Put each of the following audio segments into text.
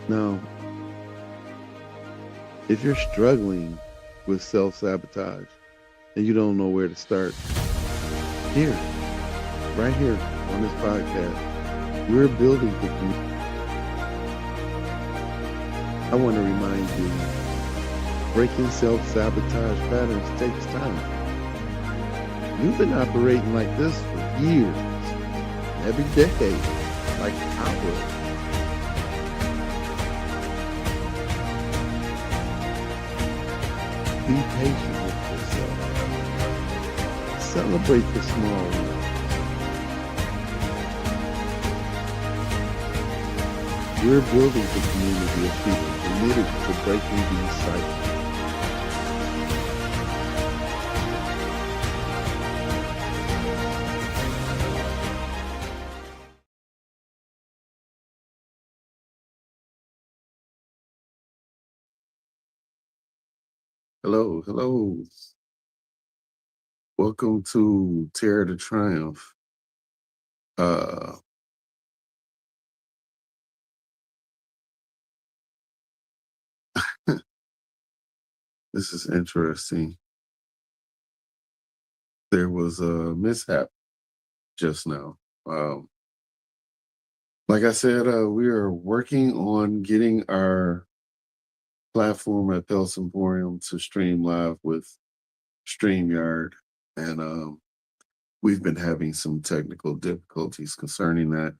Now, if you're struggling with self-sabotage and you don't know where to start, here, right here on this podcast, we're building the community. I want to remind you, breaking self-sabotage patterns takes time. You've been operating like this for years, every decade, like hours. Be patient with yourself. Celebrate the small wins. We're building a community of people committed to breaking these cycles. Hello, hello. Welcome to Terror to Triumph. Uh, this is interesting. There was a mishap just now. Um, like I said, we are working on getting our platform at Pels Emporium to stream live with StreamYard, and we've been having some technical difficulties concerning that.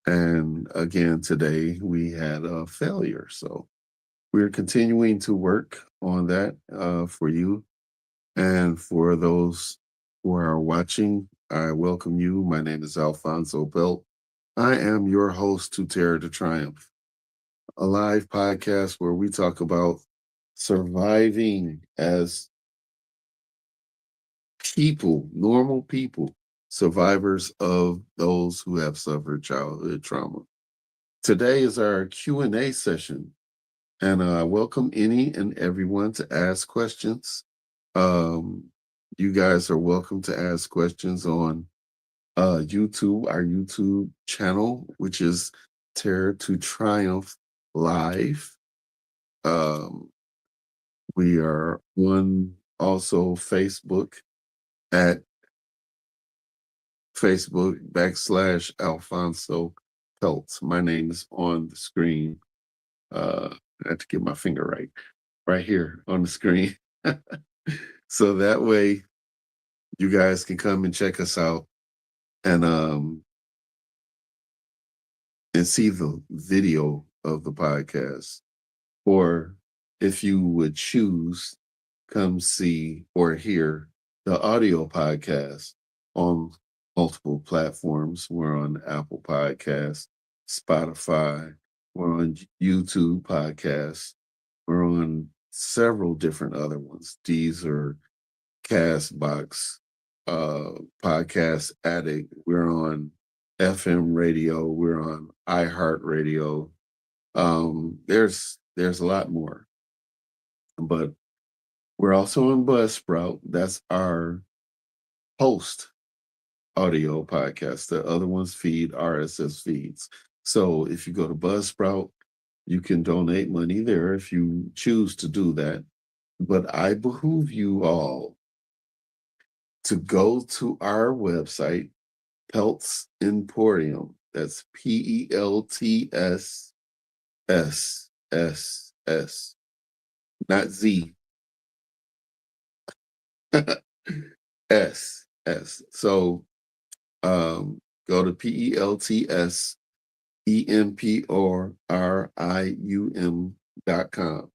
And again, today we had a failure. So we're continuing to work on that for you. And for those who are watching, I welcome you. My name is Alfonso Belt. I am your host to Terror to Triumph, a live podcast where we talk about surviving as people, normal people, survivors of those who have suffered childhood trauma. Today is our Q&A session, and I welcome any and everyone to ask questions. You guys are welcome to ask questions on YouTube, our YouTube channel, which is Terror to Triumph Live. We are on also Facebook at Facebook /Alfonso Peltz. My name is on the screen. I have to get my finger right here on the screen. So that way you guys can come and check us out and see the video of the podcast. Or if you would choose, come see or hear the audio podcast on multiple platforms. We're on Apple Podcasts, Spotify, we're on YouTube Podcasts, we're on several different other ones. These are Castbox, Podcast Addict. We're on FM radio. We're on iHeartRadio. There's a lot more, but we're also on Buzzsprout. That's our host audio podcast. The other ones feed RSS feeds. So if you go to Buzzsprout, you can donate money there if you choose to do that. But I behoove you all to go to our website, Peltz Emporium. That's PELTSSSS, not Z. S. So go to PELTSEMPORIUM.com.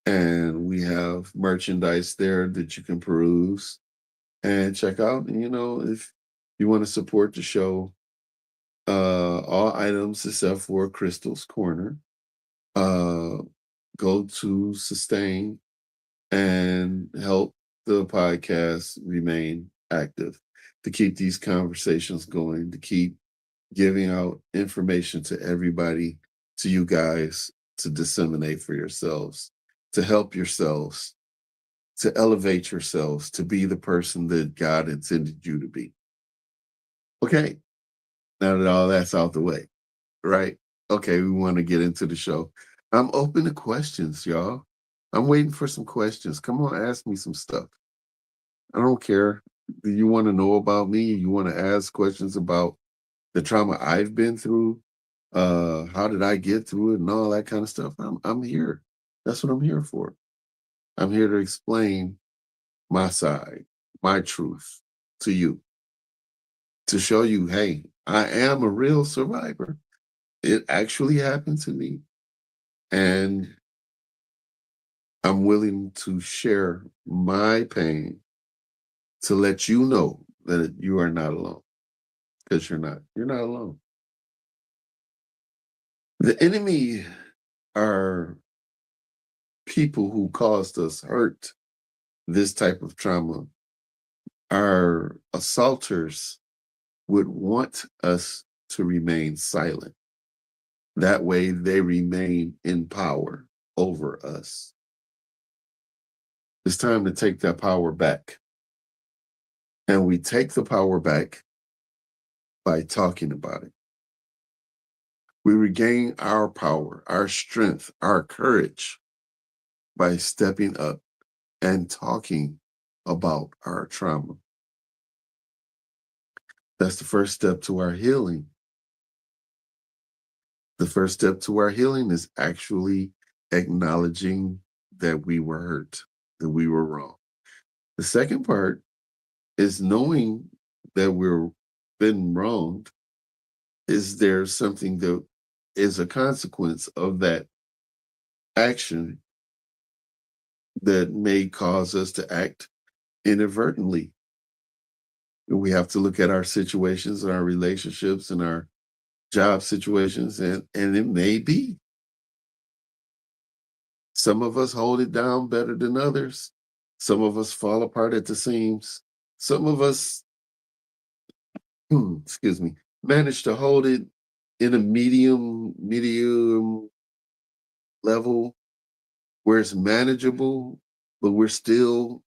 And we have merchandise there that you can peruse and check out. And, if you want to support the show, all items except for Crystal's Corner, go to Sustain and help the podcast remain active, to keep these conversations going, to keep giving out information to everybody, to you guys, to disseminate for yourselves, to help yourselves, to elevate yourselves, to be the person that God intended you to be. Okay, now that all that's out the way, right? Okay, we want to get into the show. I'm open to questions, y'all. I'm waiting for some questions. Come on, ask me some stuff. I don't care. Do you want to know about me? You want to ask questions about the trauma I've been through? How did I get through it and all that kind of stuff? I'm here. That's what I'm here for. I'm here to explain my side, my truth to you, to show you, hey, I am a real survivor. It actually happened to me. And I'm willing to share my pain to let you know that you are not alone, because you're not. You're not alone. The enemy are people who caused us hurt. This type of trauma, our assaulters would want us to remain silent. That way, they remain in power over us. It's time to take that power back. And we take the power back by talking about it. We regain our power, our strength, our courage by stepping up and talking about our trauma. That's the first step to our healing. The first step to our healing is actually acknowledging that we were hurt, that we were wrong. The second part is knowing that we're been wronged. Is there something that is a consequence of that action that may cause us to act inadvertently? We have to look at our situations and our relationships and our job situations, and it may be some of us hold it down better than others. Some of us fall apart at the seams. Some of us, excuse me, manage to hold it in a medium level where it's manageable, but we're still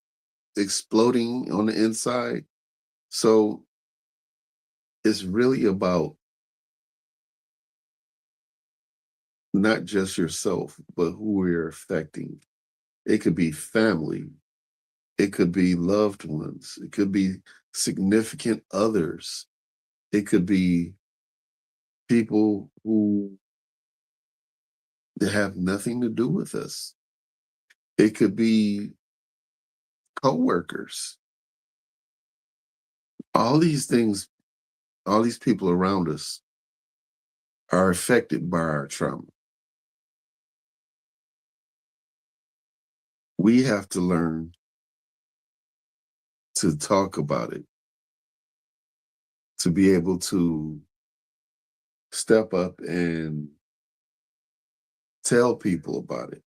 exploding on the inside. So it's really about not just yourself, but who we're affecting. It could be family, it could be loved ones, it could be significant others, it could be people who have nothing to do with us. It could be coworkers. All these things, all these people around us are affected by our trauma. We have to learn to talk about it, to be able to step up and tell people about it.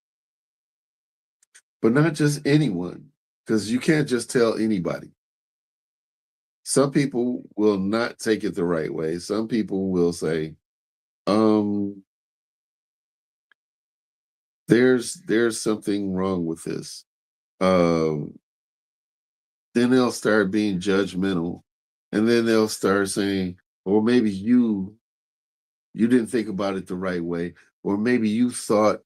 But not just anyone, because you can't just tell anybody. Some people will not take it the right way. Some people will say, um, there's something wrong with this. Um, then they'll start being judgmental. And then they'll start saying, or maybe you didn't think about it the right way, or maybe you thought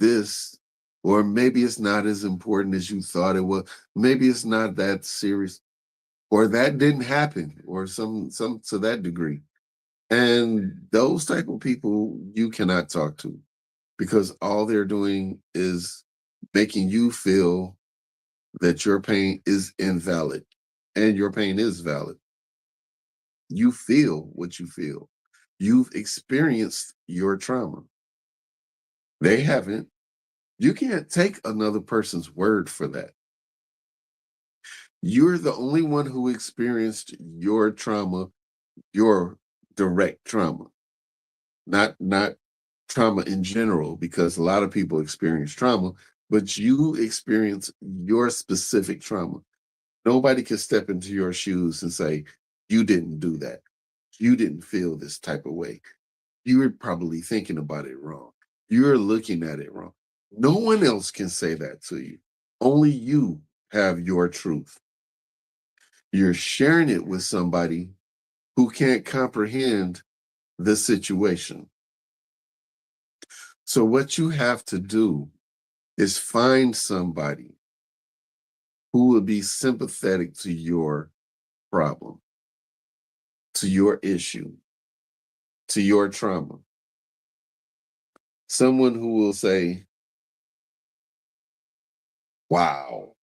this, or maybe it's not as important as you thought it was. Maybe it's not that serious, or that didn't happen, or some to that degree. And those type of people you cannot talk to, because all they're doing is making you feel that your pain is invalid, and your pain is valid. You feel what you feel. You've experienced your trauma. They haven't. You can't take another person's word for that. You're the only one who experienced your trauma, your direct trauma, not trauma in general, because a lot of people experience trauma, but you experience your specific trauma. Nobody can step into your shoes and say, you didn't do that. You didn't feel this type of way. You were probably thinking about it wrong. You're looking at it wrong. No one else can say that to you. Only you have your truth. You're sharing it with somebody who can't comprehend the situation. So what you have to do is find somebody who will be sympathetic to your problem, to your issue, to your trauma. Someone who will say, wow,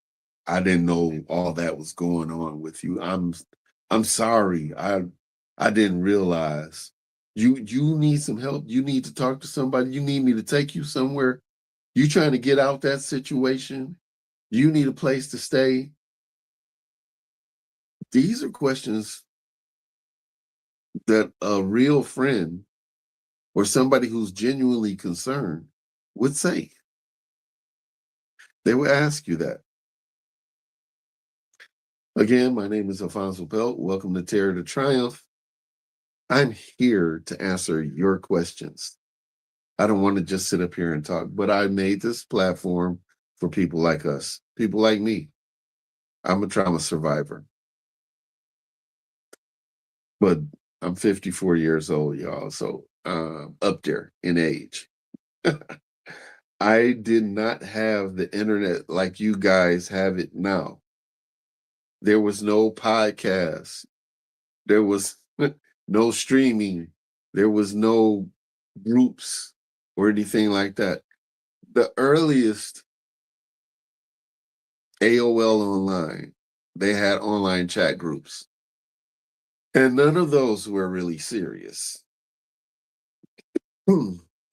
I didn't know all that was going on with you. I'm sorry. I didn't realize. You need some help. You need to talk to somebody. You need me to take you somewhere. You trying to get out that situation. You need a place to stay. These are questions that a real friend or somebody who's genuinely concerned would say. They would ask you that. Again, my name is Alfonso Pelt. Welcome to Terror to Triumph. I'm here to answer your questions. I don't want to just sit up here and talk, but I made this platform for people like us, people like me. I'm a trauma survivor, but I'm 54 years old, y'all, so up there in age. I did not have the internet like you guys have it now. There was no podcast. There was no streaming. There was no groups or anything like that. The earliest AOL online, they had online chat groups. And none of those were really serious.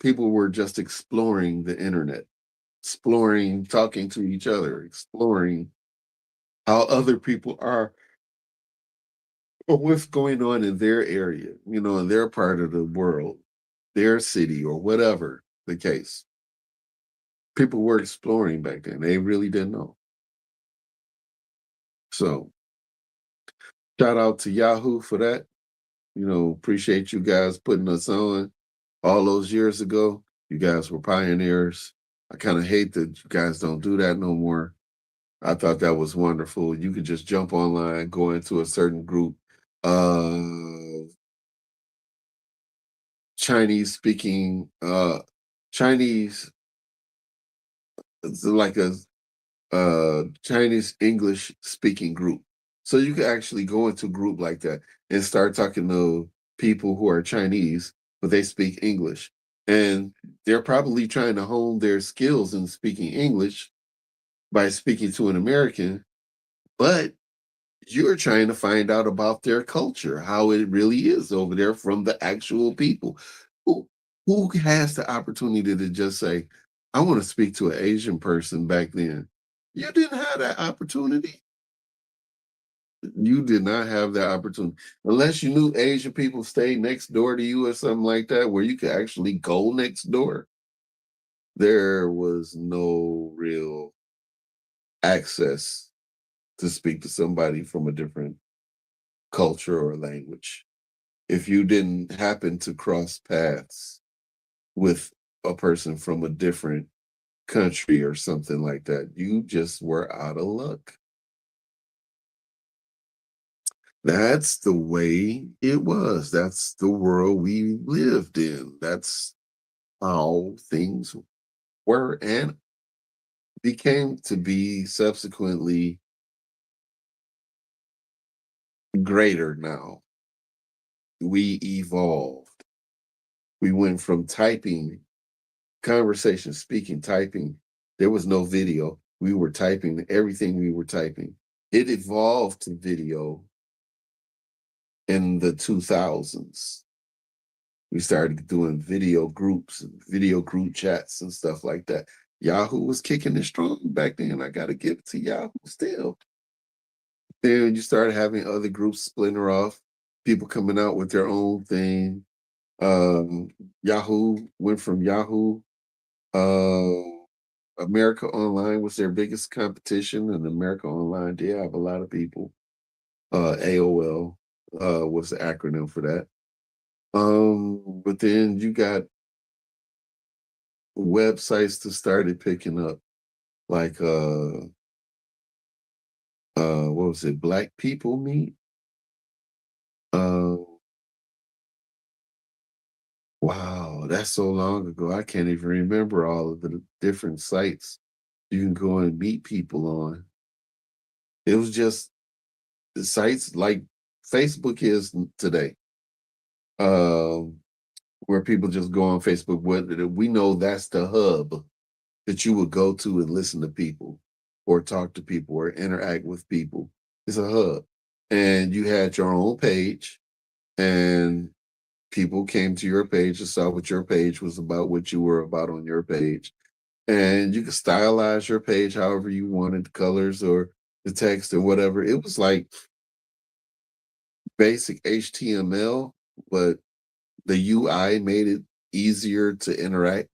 People were just exploring the internet, exploring talking to each other, exploring how other people are or what's going on in their area, in their part of the world, their city, or whatever the case. People were exploring back then. They really didn't know. So shout out to Yahoo for that. Appreciate you guys putting us on all those years ago. You guys were pioneers. I kind of hate that you guys don't do that no more. I thought that was wonderful. You could just jump online, go into a certain group, Chinese speaking, Chinese, it's like a Chinese English speaking group. So you could actually go into a group like that and start talking to people who are Chinese, but they speak English. And they're probably trying to hone their skills in speaking English by speaking to an American, but you're trying to find out about their culture, how it really is over there from the actual people. Who, who has the opportunity to just say, I want to speak to an Asian person back then? You didn't have that opportunity. You did not have that opportunity. Unless you knew Asian people stayed next door to you or something like that, where you could actually go next door. There was no real access to speak to somebody from a different culture or language. If you didn't happen to cross paths with a person from a different country or something like that, you just were out of luck. That's the way it was. That's the world we lived in. That's how things were and became to be subsequently greater now. We evolved. We went from typing, conversation, speaking, typing. There was no video. We were typing everything we were typing. It evolved to video in the 2000s. We started doing video groups, and video group chats and stuff like that. Yahoo was kicking it strong back then. I got to give it to Yahoo still. Then you started having other groups splinter off, people coming out with their own thing. Yahoo went from Yahoo. America Online was their biggest competition, and America Online did have a lot of people. AOL was the acronym for that. But then you got websites that started picking up, like what was it, Black People Meet? Uh wow, that's so long ago. I can't even remember all of the different sites you can go and meet people on. It was just the sites like Facebook is today, um, where people just go on Facebook. We know that's the hub that you would go to and listen to people or talk to people or interact with people. It's a hub. And you had your own page, and people came to your page and saw what your page was about, what you were about on your page. And you could stylize your page however you wanted, the colors or the text or whatever. It was like basic HTML, but the UI made it easier to interact.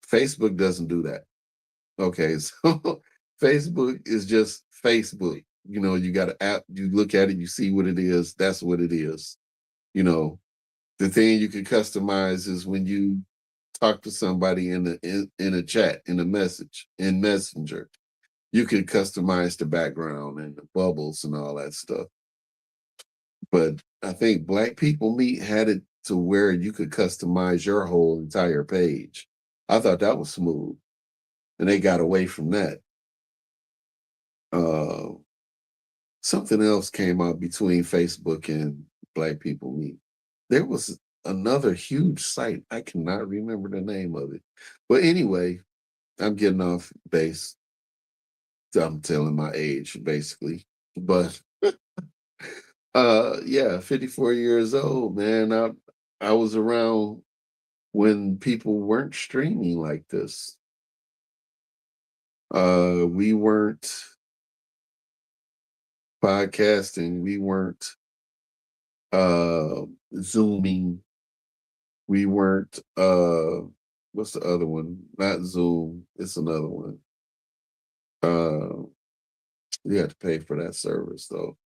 Facebook doesn't do that. Okay, so Facebook is just Facebook. You got an app, you look at it, you see what it is, that's what it is. You know, the thing you can customize is when you talk to somebody in a chat, in a message, in Messenger. You can customize the background and the bubbles and all that stuff. But I think Black People Meet had it to where you could customize your whole entire page. I thought that was smooth, and they got away from that. Uh, Something else came out between Facebook and Black People Meet. There was another huge site. I cannot remember the name of it. But anyway, I'm getting off base. I'm telling my age, basically. But yeah, 54 years old, man. I was around when people weren't streaming like this. We weren't podcasting, we weren't uh zooming, we weren't what's the other one? Not Zoom, it's another one. Uh you have to pay for that service though.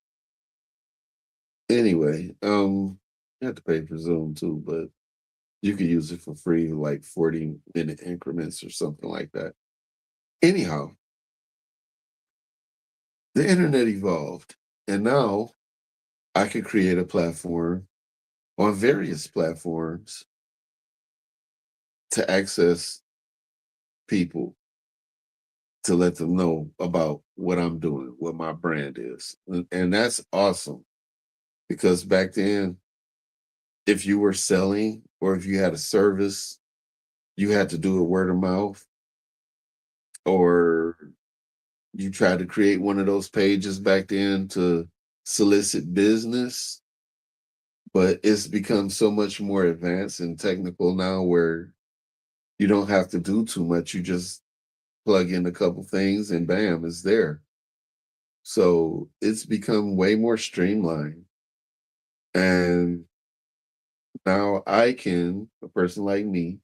Anyway, you have to pay for Zoom too, but you could use it for free, like 40-minute increments or something like that. Anyhow, the internet evolved, and now I could create a platform on various platforms to access people, to let them know about what I'm doing, what my brand is. And that's awesome because back then, if you were selling or if you had a service, you had to do it word of mouth, or you tried to create one of those pages back then to solicit business. But it's become so much more advanced and technical now where you don't have to do too much. You just plug in a couple things and bam, it's there. So it's become way more streamlined. And now a person like me,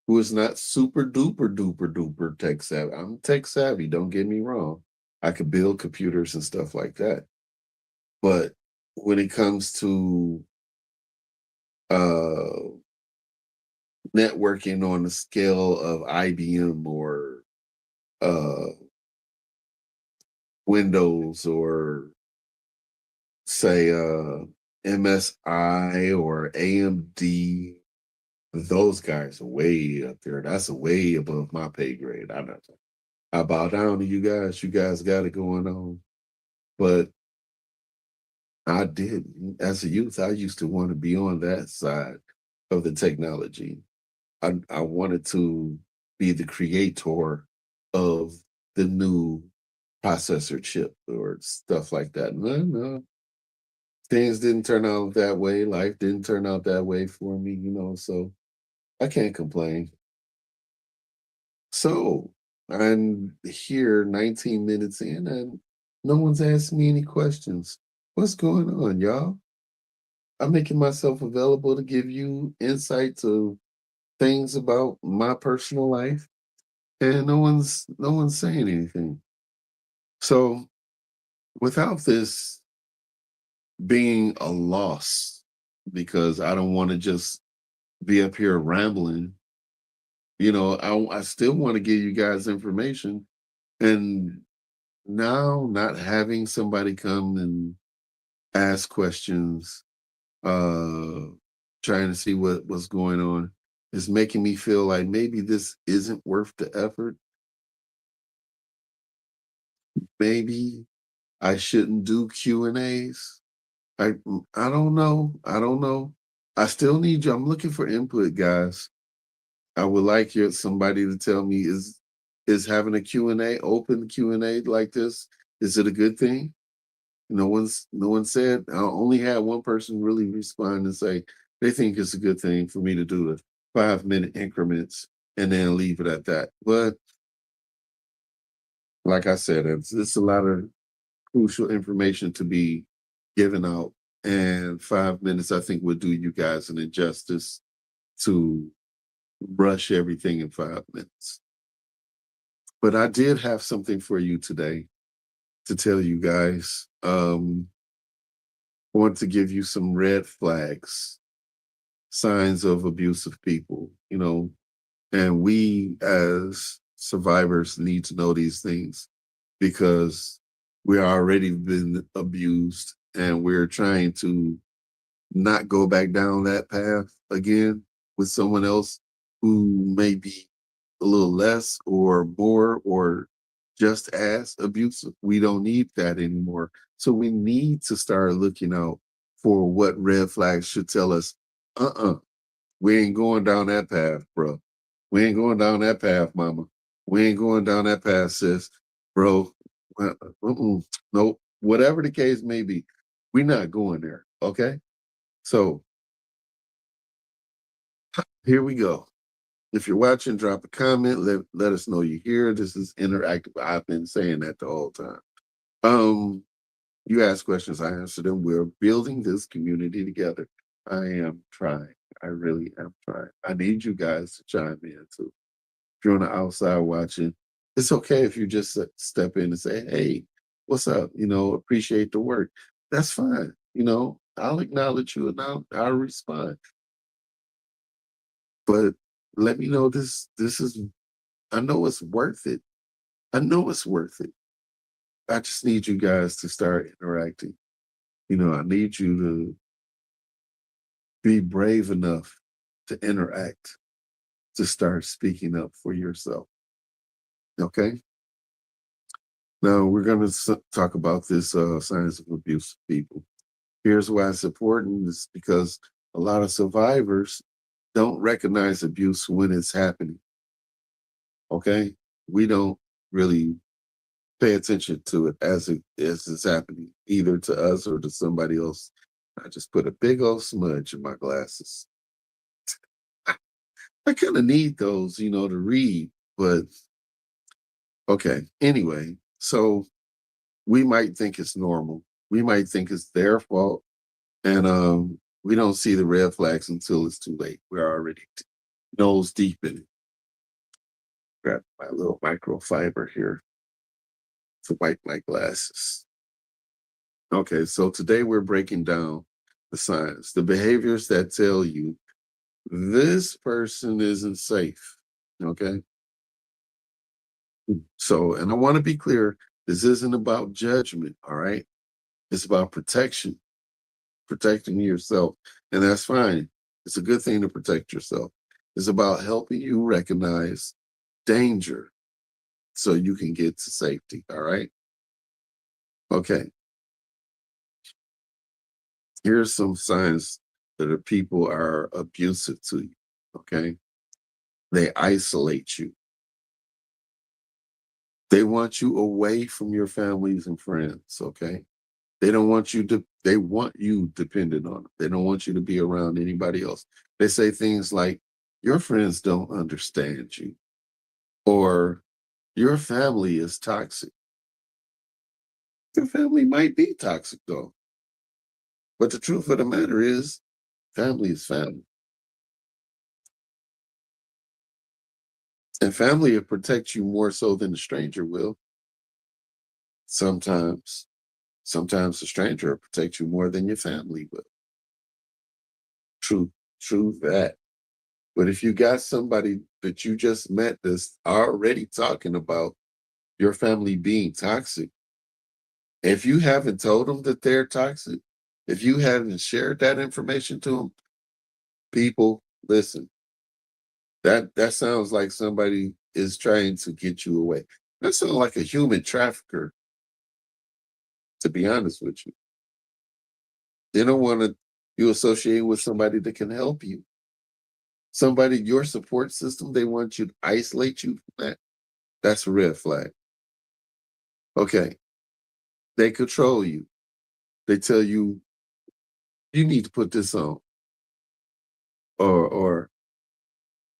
who is not super duper duper duper tech savvy. I'm tech savvy, don't get me wrong. I could build computers and stuff like that. But when it comes to uh networking on the scale of IBM or uh Windows or say MSI or AMD, those guys are way up there. That's way above my pay grade. I bow down to you guys. You guys got it going on. But I did as a youth, I used to want to be on that side of the technology. I wanted to be the creator of the new processor chip or stuff like that. No, things didn't turn out that way. Life didn't turn out that way for me, so I can't complain. So I'm here 19 minutes in and no one's asked me any questions. What's going on, y'all? I'm making myself available to give you insight to things about my personal life, and no one's saying anything. So without this being a loss, because I don't want to just be up here rambling, I still want to give you guys information. And now not having somebody come and ask questions, uh, trying to see what's going on. is making me feel like maybe this isn't worth the effort. Maybe I shouldn't do Q&As. I don't know. I don't know. I still need you. I'm looking for input, guys. I would like somebody to tell me, is having a Q&A, open Q&A like this, is it a good thing? No one said. I only had one person really respond and say they think it's a good thing for me to do the 5-minute increments and then leave it at that. But like I said, it's a lot of crucial information to be given out, and 5 minutes I think would do you guys an injustice to rush everything in 5 minutes. But I did have something for you today to tell you guys. I want to give you some red flags, signs of abusive people, and we as survivors need to know these things because we already been abused and we're trying to not go back down that path again with someone else who may be a little less or more or just as abusive. We don't need that anymore. So we need to start looking out for what red flags should tell us, we ain't going down that path, bro. We ain't going down that path, mama. We ain't going down that path, sis. Bro, nope. Whatever the case may be, we're not going there. Okay. So here we go. If you're watching, drop a comment. Let us know you're here. This is interactive. I've been saying that the whole time. You ask questions, I answer them. We're building this community together. I am trying. I really am trying. I need you guys to chime in too. If you're on the outside watching, it's okay if you just step in and say, "Hey, what's up?" Appreciate the work. That's fine. I'll acknowledge you and I'll respond. But let me know this is I know it's worth it. I know it's worth it. I just need you guys to start interacting. I need you to be brave enough to interact, to start speaking up for yourself. Okay? Now we're going to talk about this signs of abuse of people. Here's why it's important is because a lot of survivors don't recognize abuse when it's happening. Okay? We don't really pay attention to it as it's happening, either to us or to somebody else. I just put a big old smudge in my glasses. I kind of need those, to read, but okay. Anyway, so we might think it's normal. We might think it's their fault, and we don't see the red flags until it's too late. We're already nose deep in it. Grab my little microfiber here to wipe my glasses. Okay, so today we're breaking down the signs, the behaviors that tell you this person isn't safe. Okay. So, and I want to be clear, this isn't about judgment. All right. It's about protection, protecting yourself. And that's fine. It's a good thing to protect yourself. It's about helping you recognize danger so you can get to safety. All right. Okay. Here's some signs that people are abusive to you. Okay. They isolate you. They want you away from your families and friends. Okay. They want you dependent on them. They don't want you to be around anybody else. They say things like, your friends don't understand you, or your family is toxic. Your family might be toxic though. But the truth of the matter is, family is family. And family will protect you more so than a stranger will. Sometimes. Sometimes a stranger will protect you more than your family will. True, true that. But if you got somebody that you just met that's already talking about your family being toxic, if you haven't told them that they're toxic, if you haven't shared that information to them, people, listen, That sounds like somebody is trying to get you away. That sounds like a human trafficker, to be honest with you. They don't want to you associate with somebody that can help you. Somebody, your support system, they want you to isolate you from that. That's a red flag. Okay. They control you. They tell you you need to put this on. Or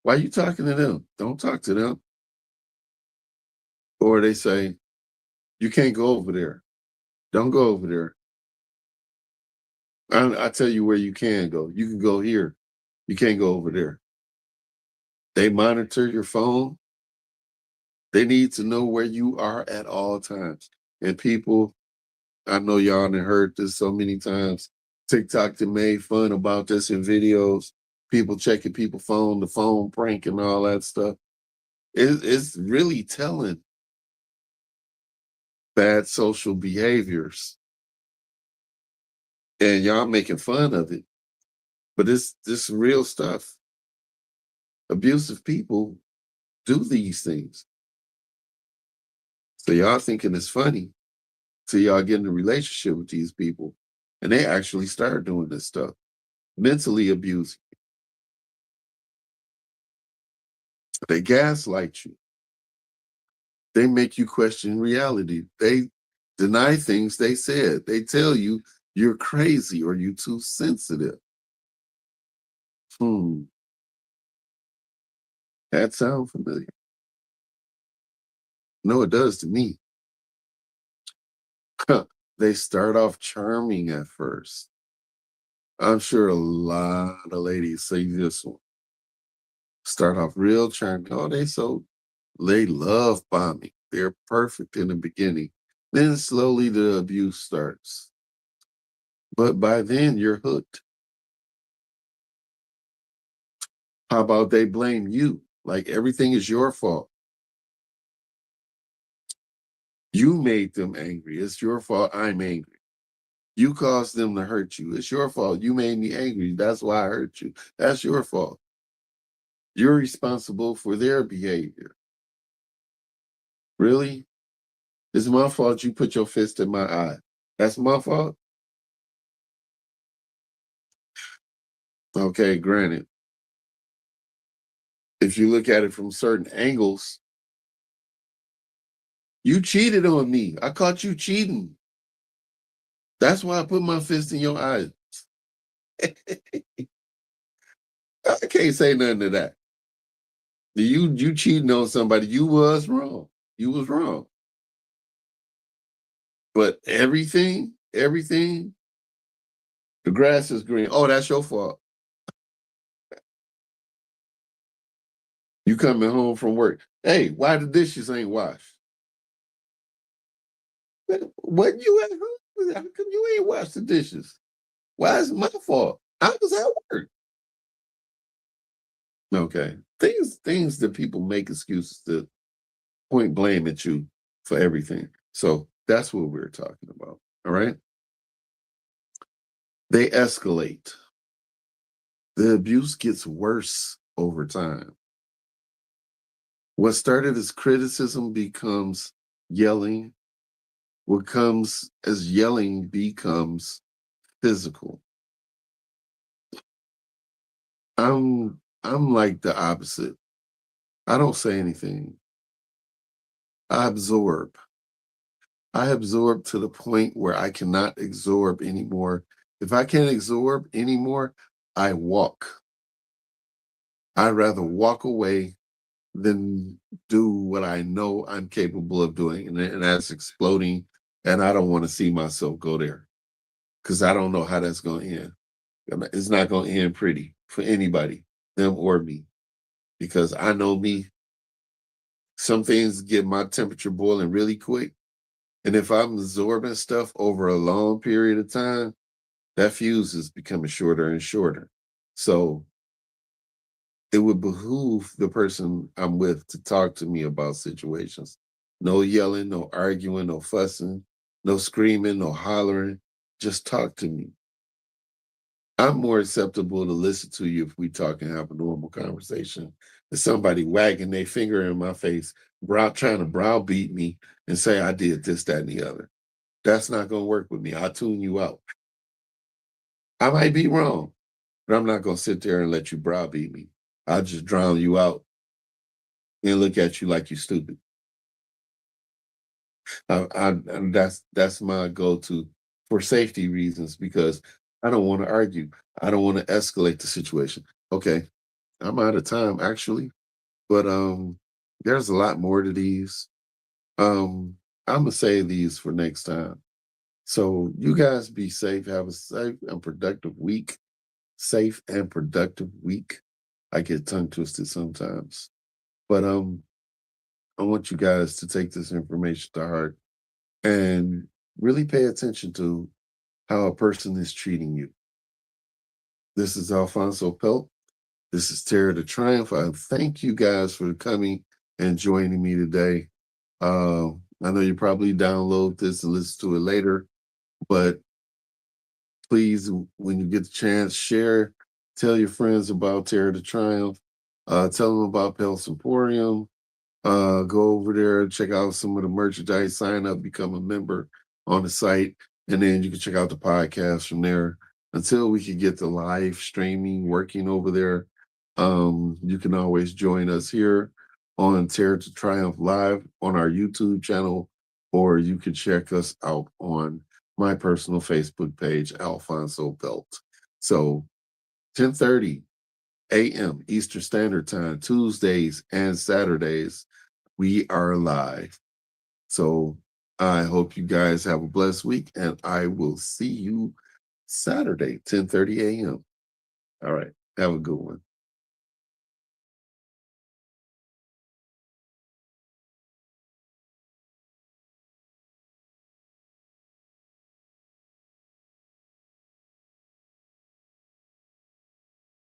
why are you talking to them? Don't talk to them. Or they say, you can't go over there. Don't go over there. I tell you where you can go. You can go here. You can't go over there. They monitor your phone. They need to know where you are at all times. And people, I know y'all done heard this so many times. TikTok that made fun about this in videos. People checking people's phone, the phone prank and all that stuff. It's really telling bad social behaviors. And y'all making fun of it. But this real stuff. Abusive people do these things. So y'all thinking it's funny till y'all get in a relationship with these people. And they actually start doing this stuff. Mentally abusing. They gaslight you. They make you question reality. They deny things they said. They tell you you're crazy or you're too sensitive. Hmm. That sound familiar? No, it does to me. They start off charming at first. I'm sure a lot of ladies say this one. Start off real charming. Oh, they love bombing. They're perfect in the beginning. Then slowly the abuse starts. But by then you're hooked. How about they blame you? Like everything is your fault. You made them angry. It's your fault. I'm angry. You caused them to hurt you. It's your fault. You made me angry. That's why I hurt you. That's your fault. You're responsible for their behavior. Really? It's my fault you put your fist in my eye. That's my fault? Okay, granted. If you look at it from certain angles, you cheated on me. I caught you cheating. That's why I put my fist in your eye. I can't say nothing to that. You cheating on somebody, you was wrong. You was wrong. But everything, the grass is green. Oh, that's your fault. You coming home from work. Hey, why the dishes ain't washed? What you at home? How come you ain't washed the dishes? Why is it my fault? I was at work. Okay. Things that people make excuses to point blame at you for everything. So that's what we're talking about. All right. They escalate. The abuse gets worse over time. What started as criticism becomes yelling. What comes as yelling becomes physical. I'm like the opposite. I don't say anything. I absorb. I absorb to the point where I cannot absorb anymore. If I can't absorb anymore, I walk. I'd rather walk away than do what I know I'm capable of doing. And that's exploding. And I don't want to see myself go there because I don't know how that's going to end. It's not going to end pretty for anybody, them or me, because I know me. Some things get my temperature boiling really quick. And if I'm absorbing stuff over a long period of time, that fuse is becoming shorter and shorter. So it would behoove the person I'm with to talk to me about situations. No yelling, no arguing, no fussing, no screaming, no hollering. Just talk to me. I'm more acceptable to listen to you if we talk and have a normal conversation than somebody wagging their finger in my face, trying to browbeat me and say I did this, that, and the other. That's not going to work with me. I'll tune you out. I might be wrong, but I'm not going to sit there and let you browbeat me. I'll just drown you out and look at you like you're stupid. And that's my go-to for safety reasons because I don't want to argue. I don't want to escalate the situation. Okay, I'm out of time actually, but there's a lot more to these. Um, I'm gonna save these for next time. So you guys be safe. Have a safe and productive week. Safe and productive week. I get tongue twisted sometimes, but I want you guys to take this information to heart and really pay attention to how a person is treating you. This is Alfonso Pelt. This is Terror to Triumph. I thank you guys for coming and joining me today. I know you probably download this and listen to it later, but please, when you get the chance, share, tell your friends about Terror to Triumph, tell them about Pel's Emporium. Go over there, check out some of the merchandise, sign up, become a member on the site, and then you can check out the podcast from there. Until we can get the live streaming working over there, you can always join us here on Terror to Triumph Live on our YouTube channel, or you can check us out on my personal Facebook page, Alfonso Belt. So 10:30 a.m. Eastern Standard Time, Tuesdays and Saturdays, we are live. So I hope you guys have a blessed week, and I will see you Saturday, 10:30 a.m. All right. Have a good one.